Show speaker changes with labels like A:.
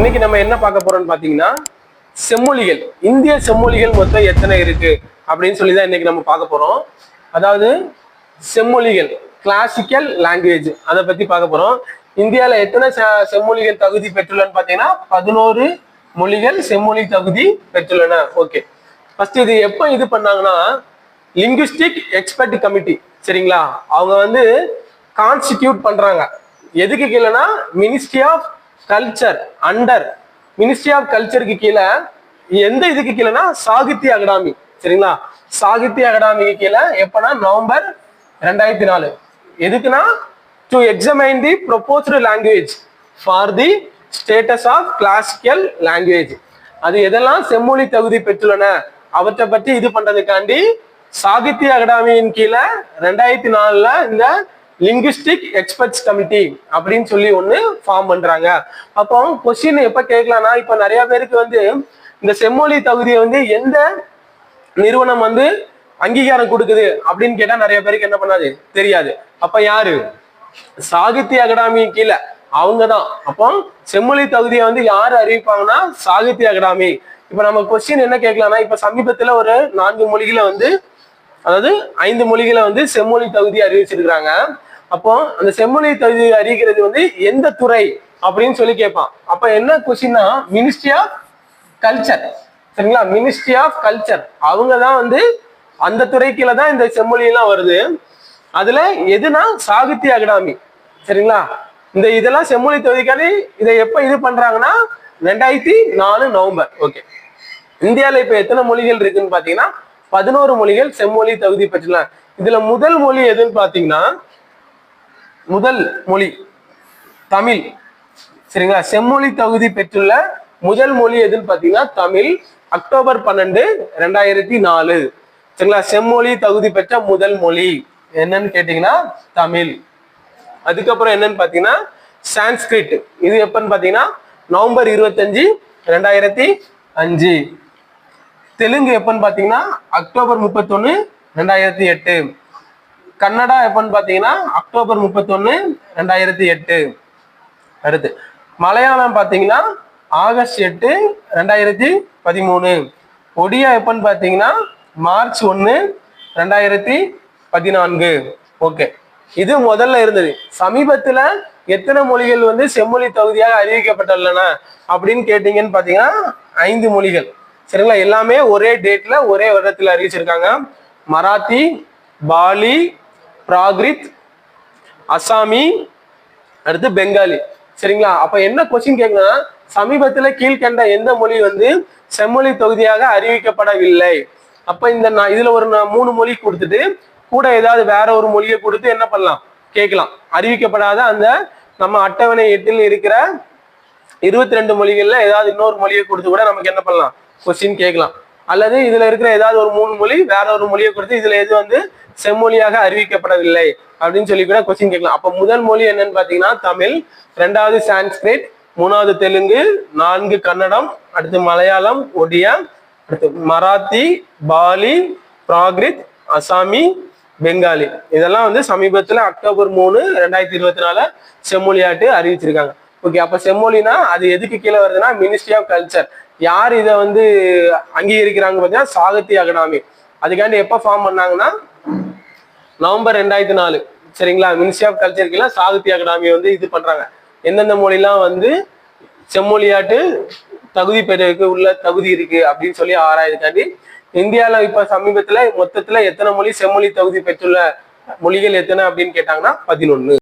A: இன்னைக்கு நம்ம என்ன பார்க்க போறோம்னு பாத்தீங்கன்னா செம்மொழிகள். இந்திய செம்மொழிகள் மொத்தம் எத்தனை இருக்கு அப்படின்னு சொல்லிதான் இன்னைக்கு நம்ம பார்க்க போறோம். அதாவது செம்மொழிகள், கிளாசிக்கல் லாங்குவேஜ், அதை பத்தி பார்க்க போறோம். இந்தியாவில் எத்தனை செம்மொழிகள் தகுதி பெற்றுள்ளன்னு பாத்தீங்கன்னா 11 மொழிகள் செம்மொழி தகுதி பெற்றுள்ளன. ஓகே, ஃபர்ஸ்ட் இது எப்போ இது பண்ணாங்கன்னா லிங்குவிஸ்டிக் எக்ஸ்பர்ட் கமிட்டி, சரிங்களா, அவங்க வந்து கான்ஸ்டிடியூட் பண்றாங்க. எதுக்கு கீழேனா ministry of culture, under ministry of கல்ச்சருக்கு கீழே. எந்த இதுக்கு கீழேனா சாகித்ய அகாடமி, சரிங்களா, சாகித்ய அகாடமிக்கு கீழே. எப்பனா நவம்பர் 2004. எதுக்குன்னா to examine the proposed language for the status of classical language. அது எதெல்லாம் செம்மொழி தகுதி பெற்றுள்ளன அவற்றை பற்றி இது பண்றதுக்காண்டி சாகித்ய அகாடமியின் கீழே 2004 இந்த லிங்குவிஸ்டிக் எக்ஸ்பர்ட்ஸ் கமிட்டி அப்படின்னு சொல்லி ஒண்ணு ஃபார்ம் பண்றாங்க. அப்போ கொஸ்டின் எப்ப கேட்கலாம்னா, இப்ப நிறைய பேருக்கு வந்து இந்த செம்மொழி தகுதியை வந்து எந்த நிறுவனம் வந்து அங்கீகாரம் கொடுக்குது அப்படின்னு கேட்டா நிறைய பேருக்கு என்ன பண்ணாது, தெரியாது. அப்ப யாரு? சாகித்ய அகாடமி கீழே அவங்கதான். அப்போ செம்மொழி தகுதியை வந்து யாரு அறிவிப்பாங்கன்னா சாகித்ய அகாடமி. இப்ப நம்ம கொஸ்டின் என்ன கேட்கலாம்னா, இப்ப சமீபத்துல ஒரு 4 மொழிகளை வந்து, அதாவது 5 மொழிகளை வந்து செம்மொழி தகுதி அறிவிச்சிருக்கிறாங்க. அப்போ அந்த செம்மொழி தகுதி அறிவிக்கிறது வந்து எந்த துறை அப்படின்னு சொல்லி கேட்பான். அப்ப என்ன கொஸ்டின்னா மினிஸ்ட்ரி ஆஃப் கல்ச்சர், சரிங்களா, மினிஸ்ட்ரி ஆஃப் கல்ச்சர் அவங்க தான் வந்து அந்த துறை கீழே தான் இந்த செம்மொழி எல்லாம் வருது. அதுல எதுனா சாகித்ய அகாடமி, சரிங்களா. இந்த இதெல்லாம் செம்மொழி தகுதிக்காண்டி இதை எப்ப இது பண்றாங்கன்னா 2004 நவம்பர். ஓகே, இந்தியாவில இப்ப எத்தனை மொழிகள் இருக்குன்னு பாத்தீங்கன்னா 11 மொழிகள் செம்மொழி தகுதி பெற்றுள்ள. இதுல முதல் மொழி எதுன்னு பாத்தீங்கன்னா, முதல் மொழி தமிழ், சரிங்களா. செம்மொழி தகுதி பெற்றுள்ள முதல் மொழி எதுன்னு பாத்தீங்கன்னா தமிழ். அக்டோபர் 12, 2004, சரிங்களா. செம்மொழி தகுதி பெற்ற முதல் மொழி என்னன்னு கேட்டீங்கன்னா தமிழ். அதுக்கப்புறம் என்னன்னு பாத்தீங்கன்னா சான்ஸ்கிரிட். இது எப்பன்னு பாத்தீங்கன்னா நவம்பர் 25, 2005. தெலுங்கு எப்பன்னு பாத்தீங்கன்னா அக்டோபர் 31, 2008. கன்னடா எப்பன்னு பாத்தீங்கன்னா அக்டோபர் 31, 2008. அடுத்து மலையாளம் பாத்தீங்கன்னா ஆகஸ்ட் 8, 2013. ஒடியா எப்பன்னு பாத்தீங்கன்னா மார்ச் 1, 2014. ஓகே, இது முதல்ல இருந்தது. சமீபத்துல எத்தனை மொழிகள் வந்து செம்மொழி தகுதியாக அறிவிக்கப்பட்டுள்ளன அப்படின்னு கேட்டீங்கன்னு பாத்தீங்கன்னா 5 மொழிகள், சரிங்களா. எல்லாமே ஒரே டேட்ல ஒரே வருடத்துல அறிவிச்சிருக்காங்க. மராத்தி, பாலி, பிராகிருத், அசாமி, அடுத்து பெங்காலி, சரிங்களா. அப்ப என்ன கொஸ்டின் கேட்கலாம், சமீபத்துல கீழ்கண்ட எந்த மொழி வந்து செம்மொழி தொகுதியாக அறிவிக்கப்படவில்லை. அப்ப இந்த இதுல ஒரு 3 மொழி கொடுத்துட்டு கூட ஏதாவது வேற ஒரு மொழியை கொடுத்து என்ன பண்ணலாம், கேட்கலாம். அறிவிக்கப்படாத அந்த நம்ம அட்டவணை 8 இருக்கிற 22 மொழிகள்ல ஏதாவது இன்னொரு மொழியை கொடுத்து கூட நமக்கு என்ன பண்ணலாம், கொஸ்டின் கேட்கலாம். அல்லது இதுல இருக்கிற ஏதாவது ஒரு 3 மொழி வேற ஒரு மொழியை கொடுத்து இதுல எது வந்து செம்மொழியாக அறிவிக்கப்படவில்லை அப்படின்னு சொல்லி கூட கொஸ்டின் கேட்கலாம். அப்ப முதல் மொழி என்னன்னு பாத்தீங்கன்னா தமிழ், 2வது சான்ஸ்கிரிட், 3வது தெலுங்கு, 4 கன்னடம், அடுத்து மலையாளம், ஒடியா, அடுத்து மராத்தி, பாலி, பிராகிருத், அசாமி, பெங்காலி. இதெல்லாம் வந்து சமீபத்துல அக்டோபர் 3, 2024 செம்மொழியாட்டு அறிவிச்சிருக்காங்க. ஓகே, அப்ப செம்மொழினா அது எதுக்கு கீழே வருதுன்னா மினிஸ்ட்ரி ஆஃப் கல்ச்சர். யார் இதை வந்து அங்கீகரிக்கிறாங்க பார்த்தீங்கன்னா சாகித்ய அகாடமி. அதுக்காண்டி எப்ப ஃபார்ம் பண்ணாங்கன்னா நவம்பர் 2004, சரிங்களா. மினிஸ்ட்ரி ஆஃப் கல்ச்சருக்கு சாகித்ய அகாடமி வந்து இது பண்றாங்க. எந்தெந்த மொழிலாம் வந்து செம்மொழியாட்டு தகுதி பெறதுக்கு உள்ள தகுதி இருக்கு அப்படின்னு சொல்லி ஆராய்ச்சி. இந்தியாவில இப்ப சமீபத்துல மொத்தத்துல எத்தனை மொழி செம்மொழி தகுதி பெற்றுள்ள மொழிகள் எத்தனை அப்படின்னு கேட்டாங்கன்னா 11.